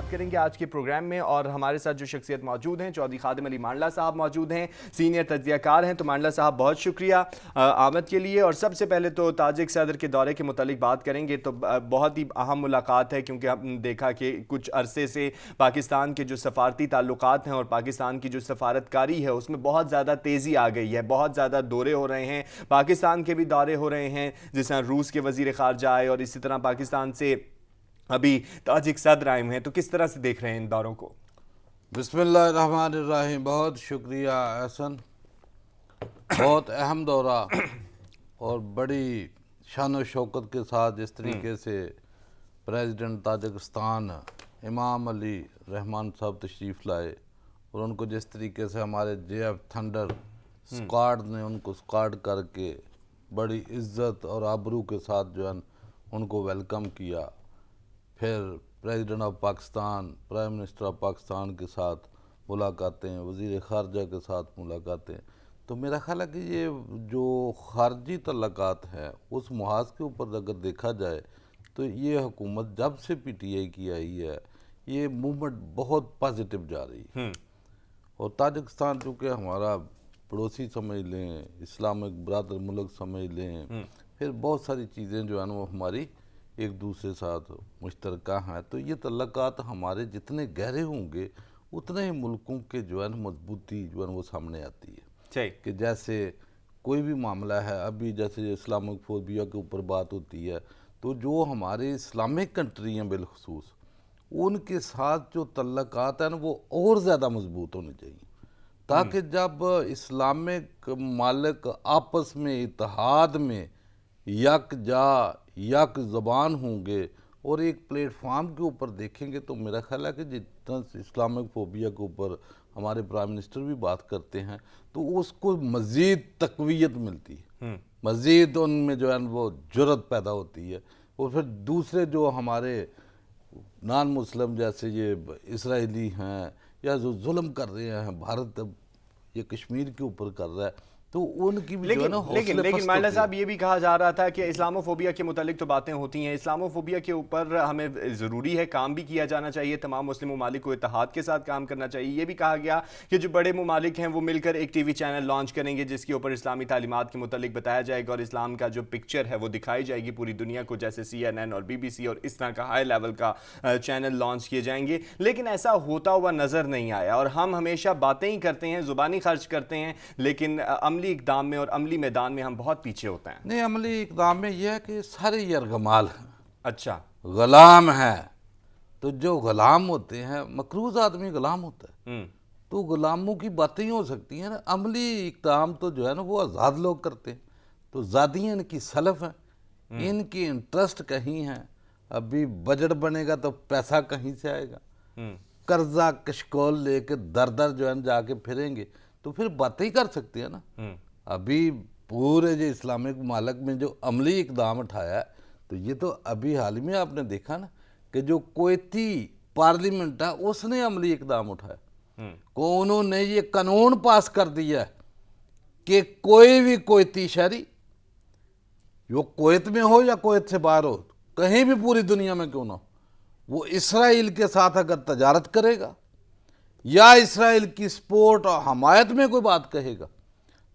بات کریں گے آج کے پروگرام میں، اور ہمارے ساتھ جو شخصیت موجود ہیں چودھری خادم علی مانڈلا صاحب موجود ہیں، سینئر تجزیہ کار ہیں۔ تو مانڈلا صاحب بہت شکریہ آمد کے لیے، اور سب سے پہلے تو تاجک صدر کے دورے کے متعلق بات کریں گے۔ تو بہت ہی اہم ملاقات ہے، کیونکہ ہم نے دیکھا کہ کچھ عرصے سے پاکستان کے جو سفارتی تعلقات ہیں اور پاکستان کی جو سفارتکاری ہے اس میں بہت زیادہ تیزی آ گئی ہے، بہت زیادہ دورے ہو رہے ہیں، پاکستان کے بھی دورے ہو رہے ہیں، جس طرح روس کے وزیر خارجہ آئے اور اسی طرح پاکستان سے ابھی تاجک صدر آئے ہیں۔ تو کس طرح سے دیکھ رہے ہیں ان دوروں کو؟ بسم اللہ الرحمن الرحیم۔ بہت شکریہ احسن، بہت اہم دورہ اور بڑی شان و شوکت کے ساتھ جس طریقے سے پریزیڈنٹ تاجکستان امام علی رحمان صاحب تشریف لائے، اور ان کو جس طریقے سے ہمارے جے ایف تھنڈر اسکواڈ نے ان کو اسکواڈ کر کے بڑی عزت اور آبرو کے ساتھ جو ہے ان کو ویلکم کیا، پھر president of Pakistan, prime minister of Pakistan کے ساتھ ملاقاتیں، وزیر خارجہ کے ساتھ ملاقاتیں، تو میرا خیال ہے کہ یہ جو خارجی تعلقات ہیں اس محاذ کے اوپر اگر دیکھا جائے تو یہ حکومت جب سے پی ٹی آئی کی آئی ہے یہ موومنٹ بہت پازیٹیو جا رہی ہے، اور تاجکستان چونکہ ہمارا پڑوسی سمجھ لیں، اسلامک برادر ملک سمجھ لیں، پھر بہت ساری چیزیں جو ہیں وہ ہماری ایک دوسرے ساتھ مشترکہ ہیں، تو یہ تعلقات ہمارے جتنے گہرے ہوں گے اتنے ہی ملکوں کے جو ہے مضبوطی جو ہے وہ سامنے آتی ہے، کہ جیسے کوئی بھی معاملہ ہے، ابھی جیسے اسلامک فوبیا کے اوپر بات ہوتی ہے، تو جو ہمارے اسلامک کنٹری ہیں بالخصوص ان کے ساتھ جو تعلقات ہیں وہ اور زیادہ مضبوط ہونے چاہیے، تاکہ جب اسلامک ممالک آپس میں اتحاد میں یک جا یک زبان ہوں گے اور ایک پلیٹ فارم کے اوپر دیکھیں گے، تو میرا خیال ہے کہ جتنا اسلامک فوبیا کے اوپر ہمارے پرائم منسٹر بھی بات کرتے ہیں تو اس کو مزید تقویت ملتی ہے، مزید ان میں جو ہے وہ جرأت پیدا ہوتی ہے، اور پھر دوسرے جو ہمارے نان مسلم جیسے یہ اسرائیلی ہیں یا جو ظلم کر رہے ہیں، بھارت یہ کشمیر کے اوپر کر رہا ہے، تو ان کی بھی جو ہے نا حوصلے لیکن مانڈلا صاحب یہ بھی کہا جا رہا تھا کہ اسلاموفوبیا کے متعلق تو باتیں ہوتی ہیں، اسلاموفوبیا کے اوپر ہمیں ضروری ہے کام بھی کیا جانا چاہیے، تمام مسلم ممالک کو اتحاد کے ساتھ کام کرنا چاہیے۔ یہ بھی کہا گیا کہ جو بڑے ممالک ہیں وہ مل کر ایک ٹی وی چینل لانچ کریں گے جس کے اوپر اسلامی تعلیمات کے متعلق بتایا جائے گا اور اسلام کا جو پکچر ہے وہ دکھائی جائے گی پوری دنیا کو، جیسے CNN اور BBC اور اس طرح کا ہائی لیول کا چینل لانچ کیے جائیں گے، لیکن ایسا ہوتا ہوا نظر نہیں آیا، اور ہم ہمیشہ باتیں ہی کرتے ہیں، زبانی خرچ کرتے ہیں، لیکن عملی اقدام میں اور عملی میدان میں ہم بہت پیچھے ہوتے ہیں۔ نہیں، عملی اقدام میں یہ ہے کہ سارے یرغمال ہیں، اچھا، غلام ہیں، تو جو غلام ہوتے ہیں، مقروض آدمی غلام ہوتا ہے، تو غلاموں کی باتیں ہی ہو سکتی ہیں نا، عملی اقدام تو جو ہے نا وہ آزاد لوگ کرتے ہیں، تو زادیاں ان کی سلف ہیں، ان کی انٹرسٹ کہیں ہیں، ابھی بجٹ بنے گا تو پیسہ کہیں سے آئے گا، قرضہ کشکول لے کے در در جو ہے جا کے پھریں گے تو پھر باتیں ہی کر سکتے ہیں نا۔ ابھی پورے جو اسلامک ممالک میں جو عملی اقدام اٹھایا ہے تو یہ تو ابھی حال میں آپ نے دیکھا نا کہ جو کویتی پارلیمنٹ ہے اس نے عملی اقدام اٹھایا، کو انہوں نے یہ قانون پاس کر دیا ہے کہ کوئی بھی کویتی شہری جو کویت میں ہو یا کویت سے باہر ہو، کہیں بھی پوری دنیا میں کیوں نہ ہو، وہ اسرائیل کے ساتھ اگر تجارت کرے گا یا اسرائیل کی سپورٹ اور حمایت میں کوئی بات کہے گا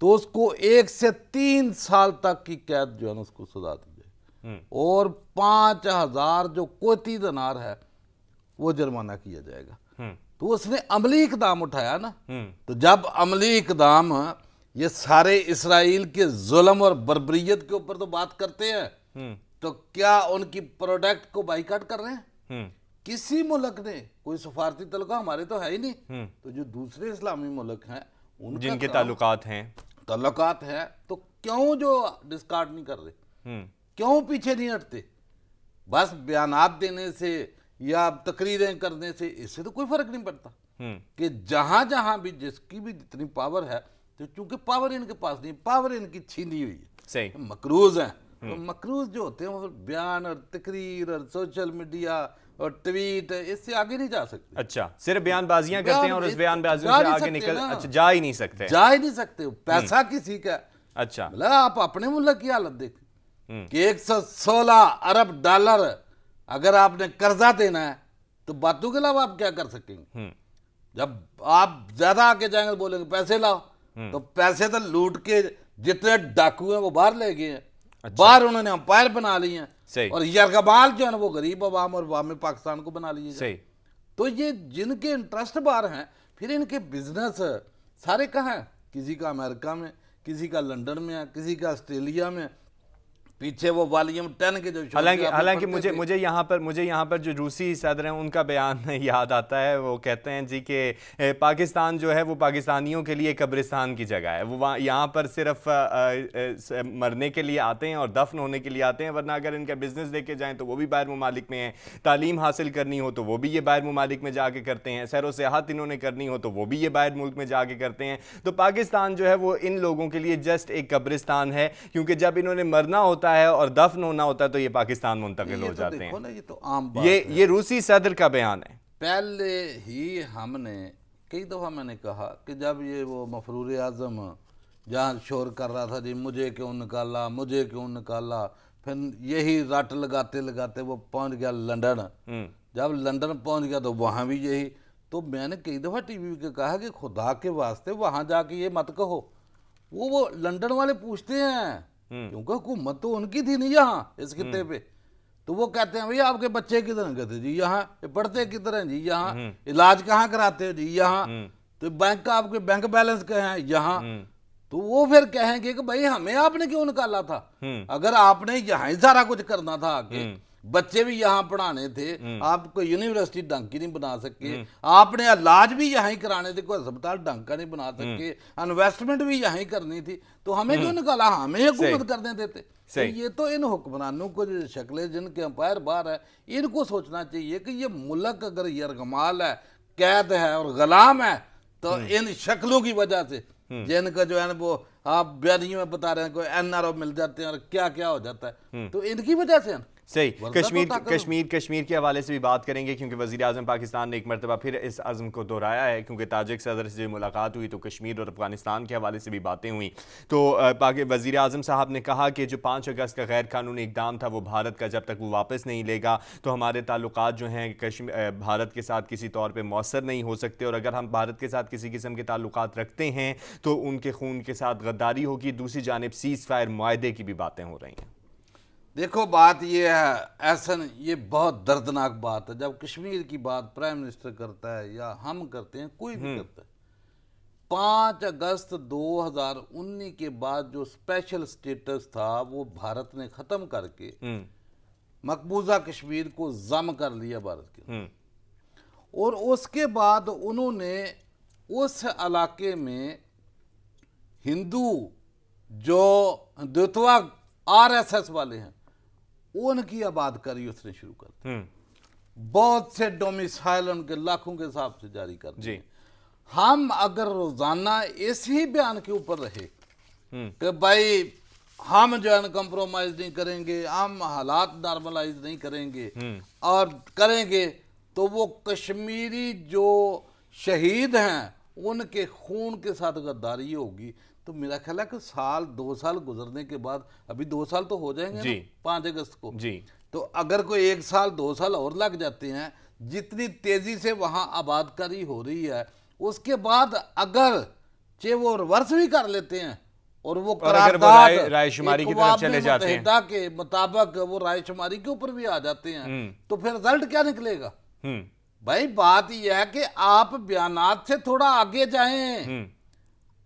تو اس کو 1 سے 3 سال تک کی قید جو ہے نا اس کو سزا دی جائے، اور 5000 جو کویتی دینار ہے وہ جرمانہ کیا جائے گا۔ تو اس نے عملی اقدام اٹھایا نا، تو جب عملی اقدام یہ سارے اسرائیل کے ظلم اور بربریت کے اوپر تو بات کرتے ہیں، تو کیا ان کی پروڈکٹ کو بائیکاٹ کر رہے ہیں؟ کسی ملک نے کوئی سفارتی تعلقہ ہمارے تو ہے ہی نہیں، تو جو دوسرے اسلامی ملک ہیں ان جن کے تعلقات ہیں تو کیوں جو ڈسکارڈ نہیں کر رہے، کیوں پیچھے نہیں ہٹتے؟ بس بیانات دینے سے یا تقریریں کرنے سے اس سے تو کوئی فرق نہیں پڑتا، کہ جہاں جہاں بھی جس کی بھی جتنی پاور ہے، تو چونکہ پاور ان کے پاس نہیں، پاور ان کی چھینی ہوئی ہے، مقروض ہیں، تو مقروض جو ہوتے ہیں وہ بیان اور تقریر اور سوشل میڈیا اور ٹویٹ اس سے آگے نہیں جا سکتے۔ اچھا، صرف بیان بازیاں کرتے ہیں اور اس بیان بازیوں سے آگے نکل جا ہی نہیں سکتے، پیسہ کسی کا، اچھا مطلب آپ اپنے ملک کی حالت دیکھیں کہ 116 ارب ڈالر اگر آپ نے قرضہ دینا ہے تو باتوں کے علاوہ آپ کیا کر سکیں گے؟ جب آپ زیادہ آگے جائیں گے بولیں گے پیسے لاؤ، تو پیسے تو لوٹ کے جتنے ڈاکو ہیں وہ باہر لے گئے ہیں، باہر انہوں نے امپائر بنا لیے ہیں، اور یرغمال جو ہے نا وہ غریب عوام اور عوام پاکستان کو بنا لیے۔ تو یہ جن کے انٹرسٹ باہر ہیں، پھر ان کے بزنس سارے کہاں ہیں؟ کسی کا امریکہ میں، کسی کا لنڈن میں ہے، کسی کا آسٹریلیا میں، پیچھے وہ والیوم 10 کے جو حالانکہ مجھے یہاں پر جو روسی صدر ہیں ان کا بیان یاد آتا ہے، وہ کہتے ہیں جی کہ پاکستان جو ہے وہ پاکستانیوں کے لیے قبرستان کی جگہ ہے، وہ یہاں پر صرف مرنے کے لیے آتے ہیں اور دفن ہونے کے لیے آتے ہیں، ورنہ اگر ان کا بزنس دیکھے جائیں تو وہ بھی باہر ممالک میں ہیں، تعلیم حاصل کرنی ہو تو وہ بھی یہ باہر ممالک میں جا کے کرتے ہیں، سیر و سیاحت انہوں نے کرنی ہو تو وہ بھی یہ باہر ملک میں جا کے کرتے ہیں۔ تو پاکستان جو ہے وہ ان لوگوں کے لیے جسٹ ایک قبرستان ہے، کیونکہ جب انہوں نے مرنا ہوتا ہے اور دفن ہونا ہوتا ہے تو یہ پاکستان منتقل ہو جاتے ہیں۔ یہ تو عام بات ہے، یہ روسی صدر کا بیان ہے۔ پہلے ہی ہم نے کئی دفعہ میں نے کہا کہ جب یہ وہ مفرور اعظم جہاں شور کر رہا تھا جی مجھے کیوں نکالا، مجھے کیوں نکالا، پھر یہی رٹ لگاتے لگاتے وہ پہنچ گیا لنڈن۔ جب لنڈن پہنچ گیا تو وہاں بھی یہی، تو میں نے کئی دفعہ ٹی وی پہ کہا کہ خدا کے واسطے وہاں جا کے یہ مت کہو، وہ لنڈن والے پوچھتے ہیں کیونکہ حکومت تو ان کی تھی نہیں یہاں اس خطے پہ، تو وہ کہتے ہیں بھئی آپ کے بچے کدھر ہیں؟ کہتے جی یہاں، پڑھتے کدھر ہیں؟ جی یہاں، علاج کہاں کراتے ہیں؟ جی یہاں، تو بینک کا آپ کے بینک بیلنس کہاں ہے؟ یہاں۔ تو وہ پھر کہیں گے کہ بھئی ہمیں آپ نے کیوں نکالا تھا؟ اگر آپ نے یہاں ہی سارا کچھ کرنا تھا آگے، بچے بھی یہاں پڑھانے تھے، آپ کو یونیورسٹی ڈھنگ کی نہیں بنا سکے، آپ نے علاج بھی یہاں ہی کرانے تھے، کوئی ہسپتال ڈھنگ کا نہیں بنا سکے، انویسٹمنٹ بھی یہاں ہی کرنی تھی، تو ہمیں کیوں نکالا؟ ہمیں حکومت کرنے دیتے۔ تو یہ تو ان حکمرانوں کو جو شکلیں جن کے امپائر باہر ہے، ان کو سوچنا چاہیے کہ یہ ملک اگر یرغمال ہے، قید ہے اور غلام ہے، تو ان شکلوں کی وجہ سے جن کا جو ہے نا وہ آپ بیانیوں میں بتا رہے ہیں کوئی این آر او مل جاتے ہیں اور کیا کیا ہو جاتا ہے، تو ان کی وجہ سے صحیح۔ کشمیر کے حوالے سے بھی بات کریں گے، کیونکہ وزیر اعظم پاکستان نے ایک مرتبہ پھر اس عزم کو دہرایا ہے، کیونکہ تاجک صدر سے ملاقات ہوئی تو کشمیر اور افغانستان کے حوالے سے بھی باتیں ہوئیں۔ تو وزیر اعظم صاحب نے کہا کہ جو 5 اگست کا غیر قانونی اقدام تھا وہ بھارت کا جب تک وہ واپس نہیں لے گا تو ہمارے تعلقات جو ہیں بھارت کے ساتھ کسی طور پہ مؤثر نہیں ہو سکتے، اور اگر ہم بھارت کے ساتھ کسی قسم کے تعلقات رکھتے ہیں تو ان کے خون کے ساتھ غداری ہوگی۔ دوسری جانب سیز فائر معاہدے کی بھی باتیں ہو رہی ہیں۔ دیکھو بات یہ ہے احسن، یہ بہت دردناک بات ہے جب کشمیر کی بات پرائم منسٹر کرتا ہے یا ہم کرتے ہیں، کوئی بھی کرتا ہے۔ 5 اگست 2019 کے بعد جو اسپیشل سٹیٹس تھا وہ بھارت نے ختم کر کے مقبوضہ کشمیر کو ضم کر لیا بھارت کے، اور اس کے بعد انہوں نے اس علاقے میں ہندو جو ہندوتوا آر ایس ایس والے ہیں ان کی آباد کاری اس نے شروع کر دی، بہت سے ڈومیسائل ان کے لاکھوں کے حساب سے جاری کر دی۔ ہم اگر روزانہ اسی بیان کے اوپر رہے کہ بھائی ہم جو ہے نا کمپرومائز نہیں کریں گے، ہم حالات نارملائز نہیں کریں گے، اور کریں گے تو وہ کشمیری جو شہید ہیں ان کے خون کے ساتھ غداری ہوگی، تو میرا خیال ہے کہ 2 سال گزرنے کے بعد، ابھی 2 سال تو ہو جائیں گے 5 اگست کو، تو اگر کوئی 1 سال 2 سال اور لگ جاتے ہیں، جتنی تیزی سے وہاں آباد کاری ہو رہی ہے، اس کے بعد اگر چاہے وہ ریورس بھی کر لیتے ہیں اور وہ قرارداد رائے شماری کی طرف چلے جاتے ہیں، متحدہ کے مطابق وہ رائے شماری کے اوپر بھی آ جاتے ہیں، تو پھر رزلٹ کیا نکلے گا؟ بھائی بات یہ ہے کہ آپ بیانات سے تھوڑا آگے جائیں۔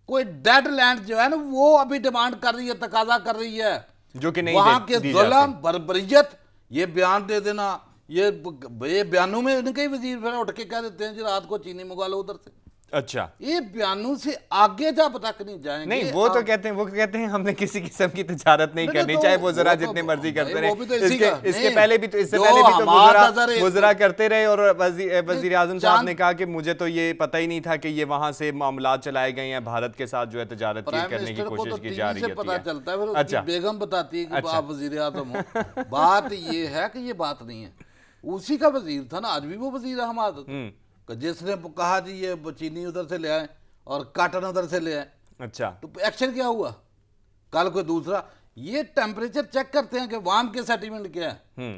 کوئی ڈیڈ لینڈ جو ہے نا وہ ابھی ڈیمانڈ کر رہی ہے، تقاضا کر رہی ہے، جو کہ نہیں وہاں کے ظلم بربریت، یہ بیان دے دینا، یہ بیانوں میں ان کے وزیر پھر اٹھ کے کہہ دیتے ہیں جی رات کو چینی منگوا لو ادھر سے۔ اچھا، یہ بیانوں سے آگے جب تک نہیں جائیں گے، نہیں وہ تو کہتے ہیں ہم نے کسی قسم کی تجارت نہیں کرنی، چاہے وہ ذرا جتنے مرضی کرتے رہے، اس سے پہلے بھی تو وزراء کرتے رہے، اور وزیر اعظم صاحب نے کہا کہ مجھے تو یہ پتہ ہی نہیں تھا کہ یہ وہاں سے معاملات چلائے گئے ہیں، بھارت کے ساتھ جو ہے تجارت کرنے کی کوشش کی جا رہی ہے۔ پتہ چلتا ہے، پھر اس کی بیگم بتاتی ہے کہ آپ وزیر اعظم ہو۔ بات یہ ہے کہ یہ بات نہیں ہے، اسی کا وزیر تھا نا، آج بھی وہ وزیر ہے ہمارا، جس نے کہا جی یہ چینی ادھر سے لے آئیں اور کاٹن ادھر سے لے آئیں، اچھا تو ایکشن کیا ہوا؟ کل کوئی دوسرا، یہ ٹیمپریچر چیک کرتے ہیں کہ وہاں کے سیٹلمنٹ کیا ہے۔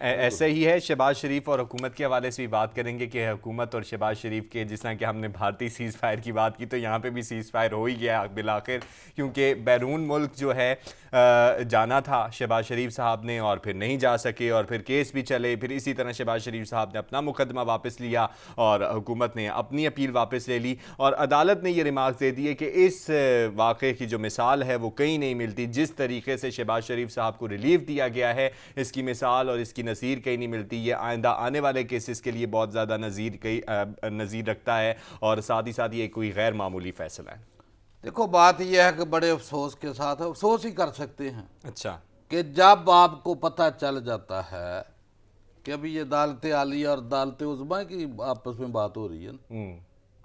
ایسے ہی ہے شہباز شریف اور حکومت کے حوالے سے بھی بات کریں گے کہ حکومت اور شہباز شریف کے جس طرح کہ ہم نے بھارتی سیز فائر کی بات کی تو یہاں پہ بھی سیز فائر ہو ہی گیا بالآخر، کیونکہ بیرون ملک جو ہے جانا تھا شہباز شریف صاحب نے اور پھر نہیں جا سکے اور پھر کیس بھی چلے، پھر اسی طرح شہباز شریف صاحب نے اپنا مقدمہ واپس لیا اور حکومت نے اپنی اپیل واپس لے لی، اور عدالت نے یہ ریمارکس دے دیے کہ اس واقعے کی جو مثال ہے وہ کہیں نہیں ملتی، جس طریقے سے شہباز شریف صاحب کو ریلیف دیا گیا ہے اس کی مثال اور اس کی نظیر کہیں نہیں ملتی، یہ آئندہ آنے والے کیسز کے لیے بہت زیادہ نظیر رکھتا ہے اور ساتھ ہی ساتھ یہ کوئی غیر معمولی فیصلہ ہے۔ دیکھو بات یہ ہے کہ بڑے افسوس کے ساتھ افسوس ہی کر سکتے ہیں اچھا کہ جب آپ کو پتہ چل جاتا ہے کہ ابھی یہ عدالت عالیہ اور عدالت عظمیٰ کی آپس میں بات ہو رہی ہے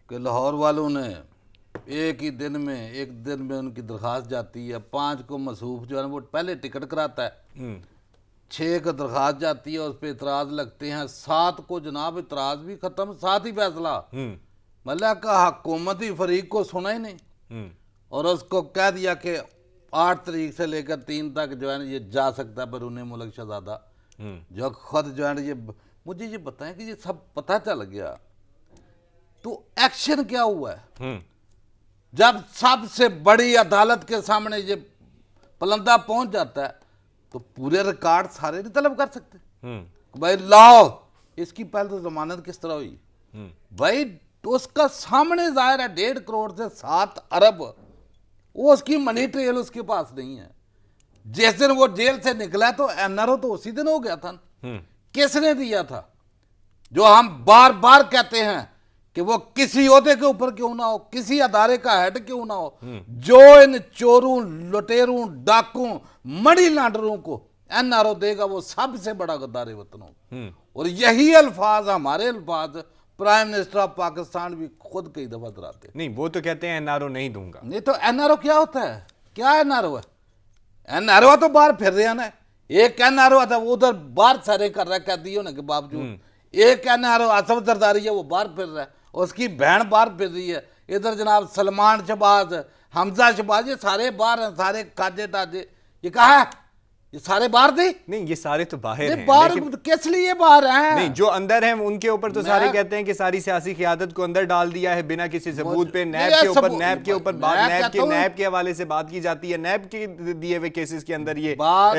کہ لاہور والوں نے ایک دن میں ان کی درخواست جاتی ہے، 5 کو مصروف جو ہے وہ پہلے ٹکٹ کراتا ہے، 6 کو درخواست جاتی ہے اس پہ اعتراض لگتے ہیں، 7 کو جناب اعتراض بھی ختم، 7 ہی فیصلہ، مطلب کہ حکومتی فریق کو سنا ہی نہیں اور اس کو کہہ دیا کہ 8 تاریخ سے لے کر 3 تک جو ہے نا یہ جا سکتا ہے بیرون ملک شہزادہ، جو خود جو ہے نا یہ مجھے یہ بتائیں کہ یہ سب پتہ چل گیا تو ایکشن کیا ہوا ہے؟ جب سب سے بڑی عدالت کے سامنے یہ پلندہ پہنچ جاتا ہے تو پورے ریکارڈ سارے نہیں طلب کر سکتے بھائی لاؤ اس کی پہلے تو ضمانت کس طرح ہوئی بھائی، تو اس کا سامنے ظاہر ہے 1.5 کروڑ سے 7 ارب وہ اس کی منی ٹریل اس کے پاس نہیں ہے، جس دن وہ جیل سے نکلا تو این آر او تو اسی دن ہو گیا تھا، کس نے دیا تھا؟ جو ہم بار بار کہتے ہیں کہ وہ کسی عہدے کے اوپر کیوں نہ ہو، کسی ادارے کا ہیڈ کیوں نہ ہو، جو ان چوروں لٹیروں ڈاکوں منی لانڈروں کو این آر او دے گا وہ سب سے بڑا غدار وطن ہوگا، اور یہی الفاظ ہمارے الفاظ پرائم منسٹر آف پاکستان بھی خود کئی دفعہ دراتے ہیں۔ نہیں وہ تو کہتے ہیں این آر او نہیں دوں گا، نہیں تو این آر او کیا ہوتا ہے؟ کیا این آر او ہے؟ این آر او تو باہر پھر رہے ہیں نا، ایک این آر او تھا وہ ادھر باہر سارے کر رہا ہے قیدی ہونے کے باوجود، ایک N R O Asif Zardari ہے وہ باہر پھر رہا ہے، اس کی بہن باہر پھر رہی ہے، ادھر جناب سلمان شہباز، حمزہ شہباز، یہ سارے باہر ہیں، سارے کاجے ٹاجے، یہ کہاں ہے؟ یہ سارے باہر تھے؟ نہیں یہ سارے تو باہر ہیں، باہر کس لیے باہر ہیں؟ نہیں جو اندر ہیں ان کے اوپر تو سارے کہتے ہیں کہ ساری سیاسی قیادت کو اندر ڈال دیا ہے بنا کسی ثبوت پہ، نیب کے حوالے سے بات کی جاتی ہے، نیب کے دیے ہوئے کیسز کے اندر یہ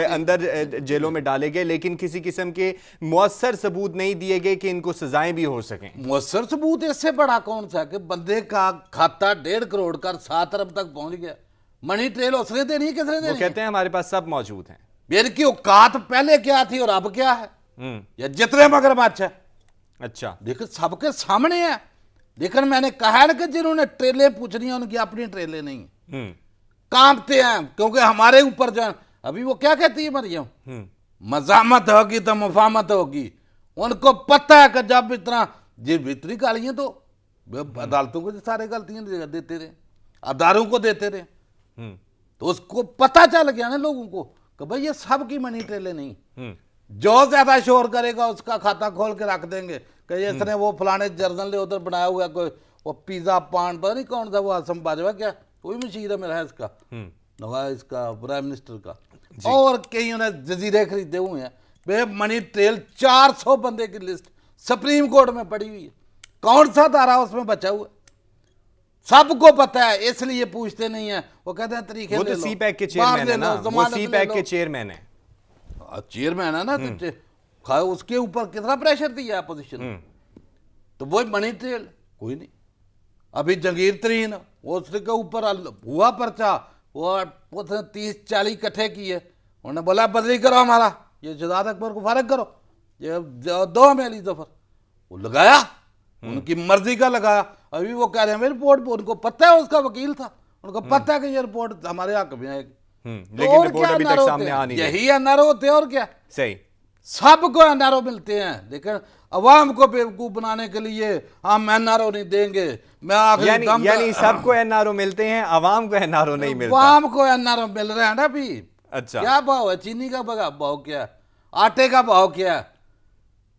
اندر جیلوں میں ڈالے گئے، لیکن کسی قسم کے مؤثر ثبوت نہیں دیے گئے کہ ان کو سزائیں بھی ہو سکیں۔ مؤثر ثبوت اس سے بڑا کون سا کہ بندے کا کھاتا 1.5 کروڑ کا 7 ارب تک پہنچ گیا، منی ٹریل اس نے دینی ہے، کس نے دینی ہے؟ وہ کہتے ہیں ہمارے پاس سب موجود ہیں۔ ان کی اوقات پہلے کیا تھی اور اب کیا ہے؟ یا جتنے مگرمچھ ہے، اچھا لیکن سب کے سامنے ہے، لیکن میں نے کہا ہے کہ جنہوں نے ٹریلیں پوچھنی ہیں ان کی اپنی ٹریلیں نہیں، کانپتے ہیں کیونکہ ہمارے اوپر جو ہے ابھی وہ کیا کہتی ہے مریم، مزاحمت ہوگی تو مفاہمت ہوگی، ان کو پتہ ہے کہ جب اتنی گالیاں تو عدالتوں کو سارے غلطیاں دیتے رہے، اداروں کو دیتے رہے، تو اس کو پتہ چل گیا نا لوگوں کو کہ بھئی یہ سب کی منی ٹریلیں نہیں، جو زیادہ شور کرے گا اس کا کھاتا کھول کے رکھ دیں گے کہ اس نے وہ فلانے جرنل نے ادھر بنایا ہوا کوئی وہ پیزا پان پتہ نہیں کون سا وہ آسم باجوہ کیا کوئی مشیر ہے میرا ہے اس کا نواز اس کا پرائم منسٹر کا، اور کئی انہیں جزیرے خریدے ہوئے ہیں، بے منی ٹریل 400 بندے کی لسٹ سپریم کورٹ میں پڑی ہوئی ہے، کون سا دارہ اس میں بچا ہوا ہے؟ سب کو پتہ ہے، اس لیے پوچھتے نہیں ہیں، وہ کہتے ہیں طریقے وہ تو سی پیک کے چیئرمین ہے نا، وہ سی پیک کے چیئرمین ہے، چیئرمین ہے نا، تو اس کے اوپر کتنا پریشر دیا اپوزیشن، تو وہ منی ٹریل کوئی نہیں۔ ابھی جنگیر ترین اس کے اوپر ہوا پرچہ، وہ 30-40 کٹھے کیے، انہوں نے بولا بدلی کرو ہمارا، یہ شہزاد اکبر کو فارغ کرو، یہ دو ہمیں علی ظفر، وہ لگایا ان کی مرضی کا لگایا، ابھی وہ کہہ رہے ہیں رپورٹ پہ، ان کو پتہ ہے اس کا وکیل تھا، ان کو پتہ ہے کہ یہ رپورٹ ہمارے حق میں آئے گی، لیکن رپورٹ ابھی تک سامنے آ نہیں یہی این آر او ہوتے ہیں اور کیا، صحیح سب کو این آر او ملتے ہیں، لیکن عوام کو بیوقوف بنانے کے لیے ہم این آر او نہیں دیں گے، میں آخری دم یعنی سب کو این آر او ملتے ہیں، عوام کو این آر او نہیں ملتا، عوام کو این آر او مل رہے ہیں نا بھی، اچھا کیا بھاؤ ہے چینی کا بھاؤ کیا ہے، آٹے کا بھاؤ کیا ہے،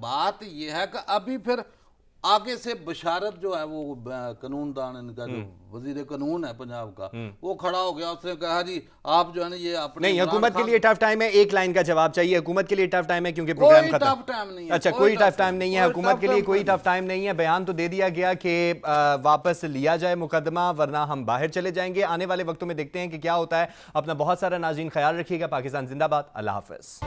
بات یہ ہے کہ ابھی پھر آگے سے بشارت جو ہے وہ قانون دان ان کا جو وزیر قانون ہے پنجاب کا وہ کھڑا ہو گیا، اس نے کہا جی آپ جو ہے نا یہ اپنے نہیں حکومت کے لیے ٹف ٹائم ہے، ایک لائن کا جواب چاہیے، حکومت کے لیے ٹف ٹائم ہے کیونکہ پروگرام کوئی ختم۔ ٹف ٹائم نہیں ہے، اچھا کوئی ٹف ٹائم نہیں ہے، حکومت کے لیے کوئی ٹف ٹائم نہیں ہے، بیان تو دے دیا گیا کہ واپس لیا جائے مقدمہ ورنہ ہم باہر چلے جائیں گے۔ آنے والے وقتوں میں دیکھتے ہیں کہ کیا ہوتا ہے۔ اپنا بہت سارا ناظرین خیال رکھیے گا۔ پاکستان زندہ باد، اللہ حافظ۔